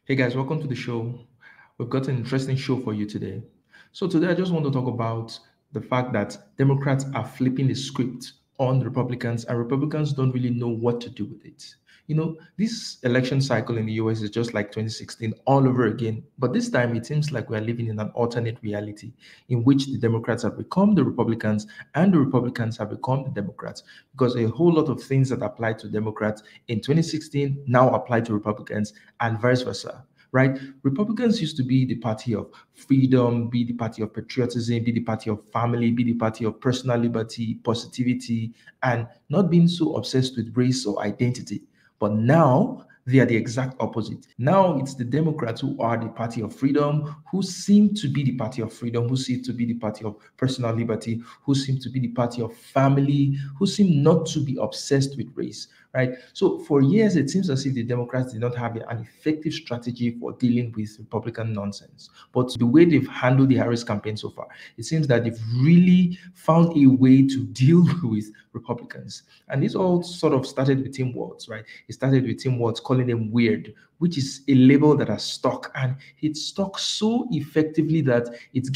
Hey guys, welcome to the show. We've got an interesting show for you today. So, today I just want to talk about the fact that Democrats are flipping the script on Republicans, and Republicans don't really know what to do with it. This election cycle in the US is just like 2016 all over again. But this time it seems like we are living in an alternate reality in which the Democrats have become the Republicans and the Republicans have become the Democrats because a whole lot of things that applied to Democrats in 2016 now apply to Republicans and vice versa, right? Republicans used to be the party of freedom, be the party of patriotism, be the party of family, be the party of personal liberty, positivity, and not being so obsessed with race or identity. But now they are the exact opposite. Now it's the Democrats who are the party of freedom, who seem to be the party of freedom, who seem to be the party of personal liberty, who seem to be the party of family, who seem not to be obsessed with race, right? So for years, it seems as if the Democrats did not have an effective strategy for dealing with Republican nonsense. But the way they've handled the Harris campaign so far, it seems that they've really found a way to deal with Republicans. And this all sort of started with Tim Walz, right? It started with Tim Walz calling them weird, which is a label that has stuck, and it's stuck so effectively that it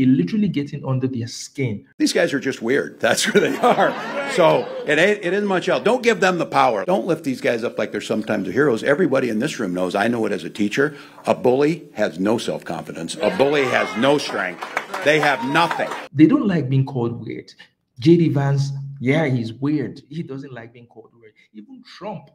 literally getting under their skin. These guys are just weird. That's who they are. So it isn't much else. Don't give them the power. Don't lift these guys up like they're sometimes the heroes. Everybody in this room knows, I know it as a teacher, a bully has no self-confidence. A bully has no strength. They have nothing. They don't like being called weird. JD Vance, yeah, he's weird. He doesn't like being called weird. Even Trump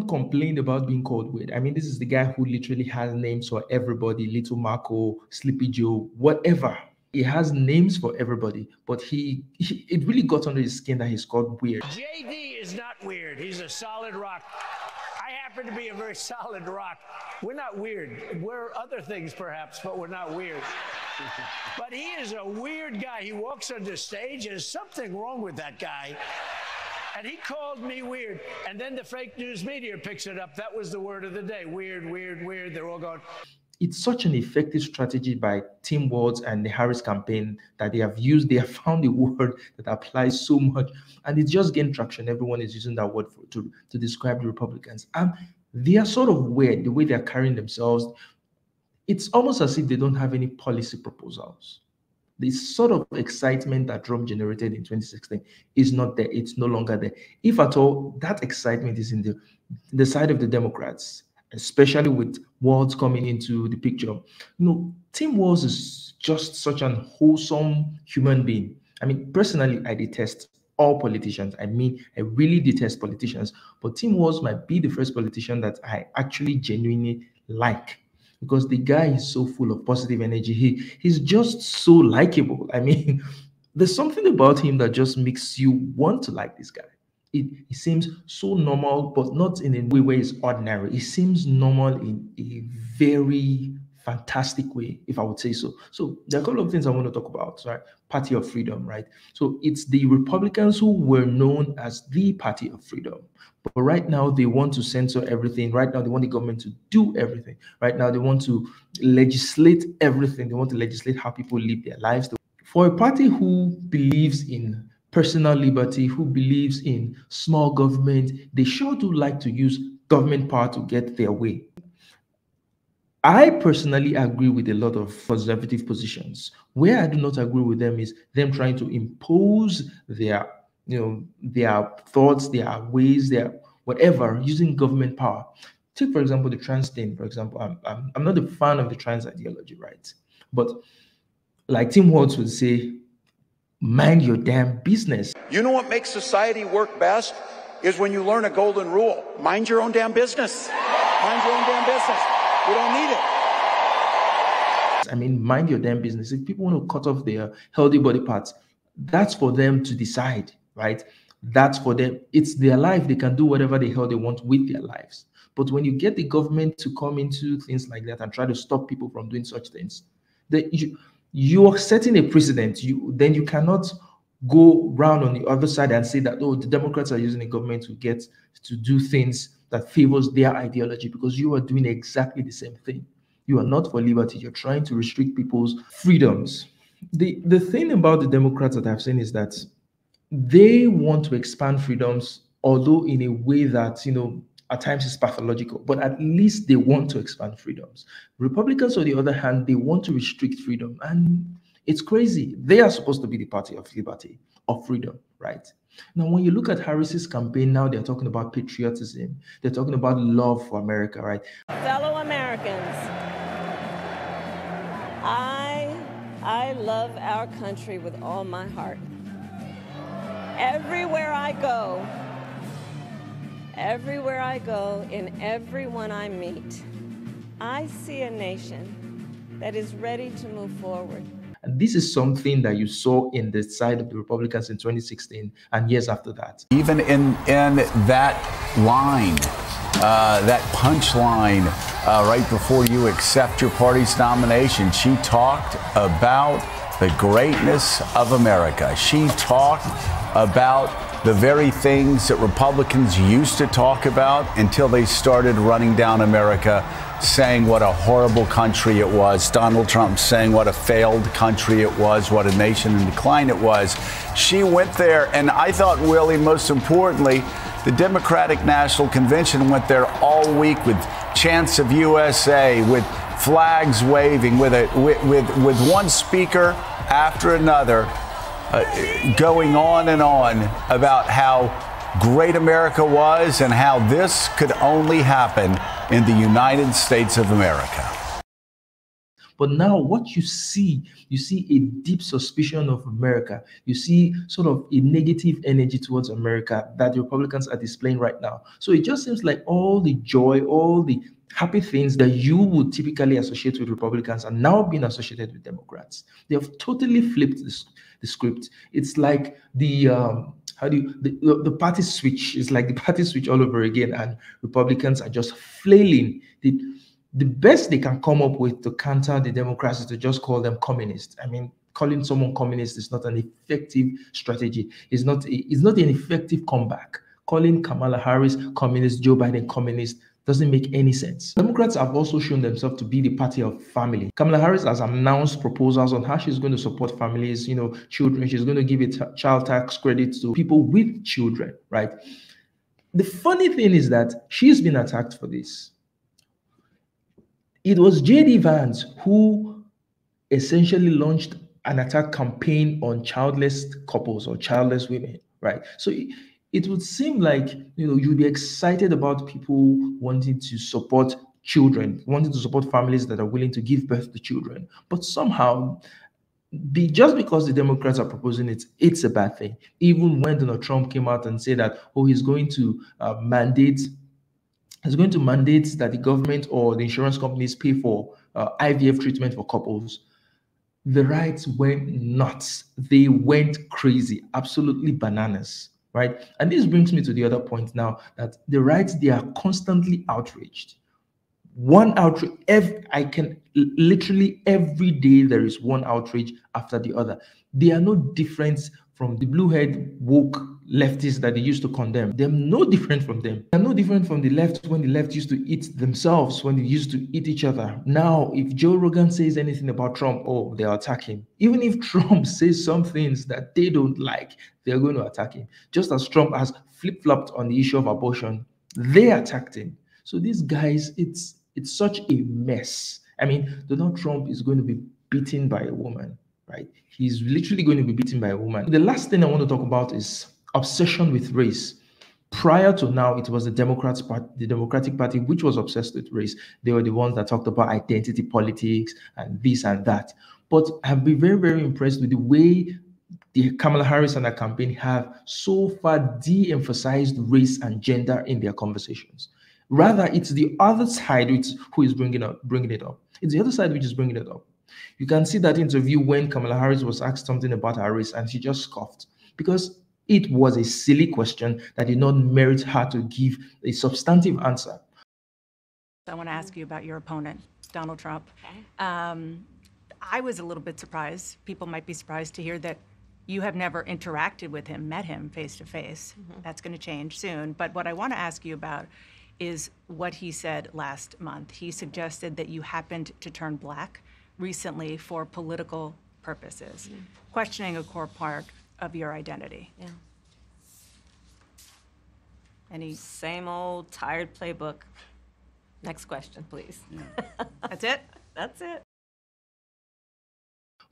complained about being called weird. I mean, this is the guy who literally has names for everybody: Little Marco, Sleepy Joe, whatever. He has names for everybody, but it really got under his skin that he's called weird. JD is not weird. He's a solid rock. I happen to be a very solid rock. We're not weird. We're other things, perhaps, but we're not weird. But he is a weird guy. He walks on the stage. There's something wrong with that guy. And he called me weird. And then the fake news media picks it up. That was the word of the day. Weird, weird, weird. They're all going. It's such an effective strategy by Tim Walz and the Harris campaign that they have found a word that applies so much, and it's just gained traction. Everyone is using that word to describe the Republicans. And they are sort of weird, the way they're carrying themselves. It's almost as if they don't have any policy proposals. The sort of excitement that Trump generated in 2016 is not there. It's no longer there. If at all, that excitement is in the side of the Democrats, especially with Walz coming into the picture. Tim Walz is just such an wholesome human being. I mean, personally, I detest all politicians. I mean, I really detest politicians. But Tim Walz might be the first politician that I actually genuinely like, because the guy is so full of positive energy. He's just so likable. I mean, there's something about him that just makes you want to like this guy. It seems so normal, but not in a way where it's ordinary. It seems normal in a very fantastic way, if I would say so. So there are a couple of things I want to talk about, right? Party of freedom, right? So it's the Republicans who were known as the party of freedom. But right now they want to censor everything. Right now they want the government to do everything. Right now they want to legislate everything. They want to legislate how people live their lives. For a party who believes in personal liberty, who believes in small government, they sure do like to use government power to get their way. I personally agree with a lot of conservative positions. Where I do not agree with them is them trying to impose their thoughts, their ways, their whatever, using government power. Take, for example, the trans thing. For example, I'm not a fan of the trans ideology, right? But like Tim Walz would say, mind your damn business. You know what makes society work best is when you learn a golden rule. Mind your own damn business. Mind your own damn business. We don't need it. I mean, mind your damn business. If people want to cut off their healthy body parts, that's for them to decide, right? That's for them. It's their life. They can do whatever the hell they want with their lives. But when you get the government to come into things like that and try to stop people from doing such things, you are setting a precedent. Then you cannot go round on the other side and say that, oh, the Democrats are using the government to do things that favors their ideology, because you are doing exactly the same thing. You are not for liberty. You're trying to restrict people's freedoms. The thing about the Democrats that I've seen is that they want to expand freedoms, although in a way that at times it's pathological, but at least they want to expand freedoms. Republicans, on the other hand, they want to restrict freedom. And it's crazy. They are supposed to be the party of liberty, of freedom, right? Now, when you look at Harris's campaign, now they're talking about patriotism. They're talking about love for America, right? Fellow Americans, I love our country with all my heart. Everywhere I go, in everyone I meet, I see a nation that is ready to move forward. And this is something that you saw in the side of the Republicans in 2016 and years after that. Even in that line, that punchline right before you accept your party's nomination, she talked about the greatness of America. She talked about the very things that Republicans used to talk about until they started running down America, saying what a horrible country it was. Donald Trump saying what a failed country it was, what a nation in decline it was. She went there, and I thought, Willie, most importantly, the Democratic National Convention went there all week with chants of USA, with flags waving, with one speaker after another going on and on about how great America was and how this could only happen in the United States of America. But now what you see a deep suspicion of America. You see sort of a negative energy towards America that the Republicans are displaying right now. So it just seems like all the joy, all the happy things that you would typically associate with Republicans are now being associated with Democrats. They have totally flipped the script. It's like the party switch. It's like the party switch all over again, and Republicans are just flailing. The best they can come up with to counter the Democrats is to just call them communists. I mean, calling someone communist is not an effective strategy. It's not an effective comeback. Calling Kamala Harris communist, Joe Biden communist, doesn't make any sense. Democrats have also shown themselves to be the party of family. Kamala Harris has announced proposals on how she's going to support families, children. She's going to give a child tax credit to people with children, right? The funny thing is that she's been attacked for this. It was J.D. Vance who essentially launched an attack campaign on childless couples or childless women, right? So it would seem like, you'd be excited about people wanting to support children, wanting to support families that are willing to give birth to children. But somehow, just because the Democrats are proposing it, it's a bad thing. Even when Donald Trump came out and said that, he's going to mandate that the government or the insurance companies pay for IVF treatment for couples, the rights went nuts. They went crazy, absolutely bananas. Right. And this brings me to the other point now, that the rights, they are constantly outraged. One outrage, I can literally every day there is one outrage after the other. They are no different from the blue-haired woke leftists that they used to condemn. They're no different from them. They're no different from the left when the left used to eat themselves, when they used to eat each other. Now, if Joe Rogan says anything about Trump, they'll attack him. Even if Trump says some things that they don't like, they're going to attack him. Just as Trump has flip-flopped on the issue of abortion, they attacked him. So these guys, it's such a mess. I mean, Donald Trump is going to be beaten by a woman, right? He's literally going to be beaten by a woman. The last thing I want to talk about is obsession with race. Prior to now, it was the Democratic Party, which was obsessed with race. They were the ones that talked about identity politics and this and that. But I've been very, very impressed with the way the Kamala Harris and her campaign have so far de-emphasized race and gender in their conversations. Rather, it's the other side who is bringing it up. It's the other side which is bringing it up. You can see that interview when Kamala Harris was asked something about her race and she just scoffed because it was a silly question that did not merit her to give a substantive answer. I want to ask you about your opponent, Donald Trump. Okay. I was a little bit surprised. People might be surprised to hear that you have never interacted with him, met him face to face. That's going to change soon. But what I want to ask you about is what he said last month. He suggested that you happened to turn black recently for political purposes, questioning a core part of your identity. Yeah. Any? Same old tired playbook. Next question, please. That's it? That's it.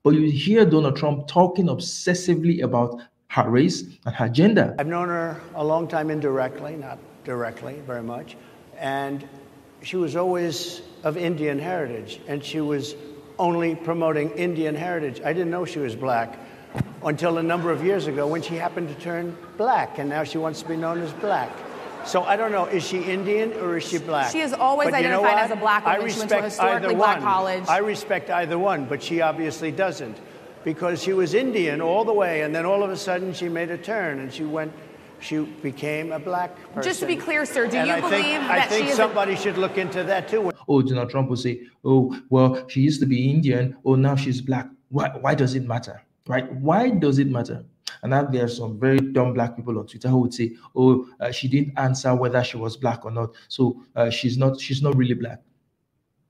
But you hear Donald Trump talking obsessively about her race and her gender. I've known her a long time indirectly, not directly very much, and she was always of Indian heritage, and she was only promoting Indian heritage. I didn't know she was black until a number of years ago when she happened to turn black, and now she wants to be known as black. So I don't know, is she Indian or is she black? She is always But you know identified as what? a black woman. I She went to a respect historically either black one. college. I respect either one, but she obviously doesn't, because she was Indian all the way, and then all of a sudden she made a turn and she became a black person. Just to be clear, sir, do And you I believe think, that I think she is somebody should look into that too. Oh, Donald Trump will say, oh, well, she used to be Indian. Oh, now she's black. Why does it matter? Right? Why does it matter? And now there are some very dumb black people on Twitter who would say, oh, she didn't answer whether she was black or not. So she's not really black.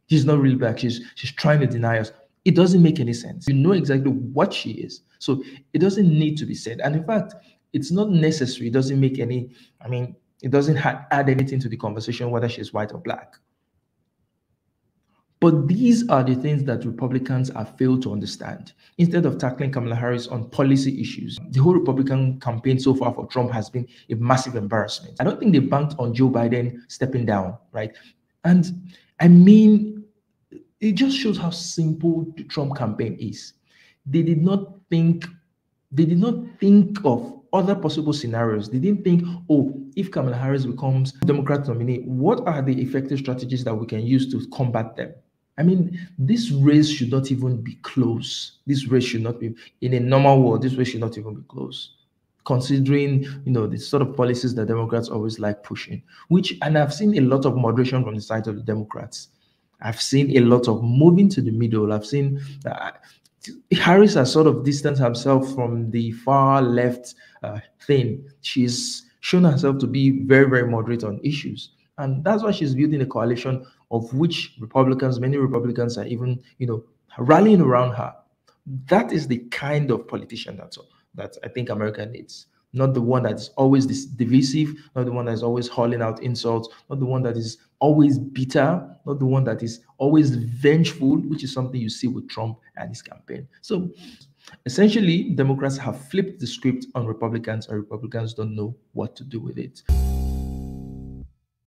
She's not really black. She's trying to deny us. It doesn't make any sense. You know exactly what she is. So it doesn't need to be said. And in fact, it's not necessary. It doesn't make any, it doesn't add anything to the conversation whether she's white or black. But these are the things that Republicans have failed to understand. Instead of tackling Kamala Harris on policy issues, the whole Republican campaign so far for Trump has been a massive embarrassment. I don't think they banked on Joe Biden stepping down, right? And it just shows how simple the Trump campaign is. They did not think of other possible scenarios. They didn't think, oh, if Kamala Harris becomes Democrat nominee, what are the effective strategies that we can use to combat them? This race should not even be close. This race should not be, in a normal world, this race should not even be close. Considering, the sort of policies that Democrats always like pushing, and I've seen a lot of moderation from the side of the Democrats. I've seen a lot of moving to the middle. I've seen Harris has sort of distanced herself from the far left thing. She's shown herself to be very, very moderate on issues. And that's why she's building a coalition of which many Republicans are even, rallying around her. That is the kind of politician that I think America needs. Not the one that's always divisive, not the one that's always hauling out insults, not the one that is always bitter, not the one that is always vengeful, which is something you see with Trump and his campaign. So essentially, Democrats have flipped the script on Republicans, and Republicans don't know what to do with it.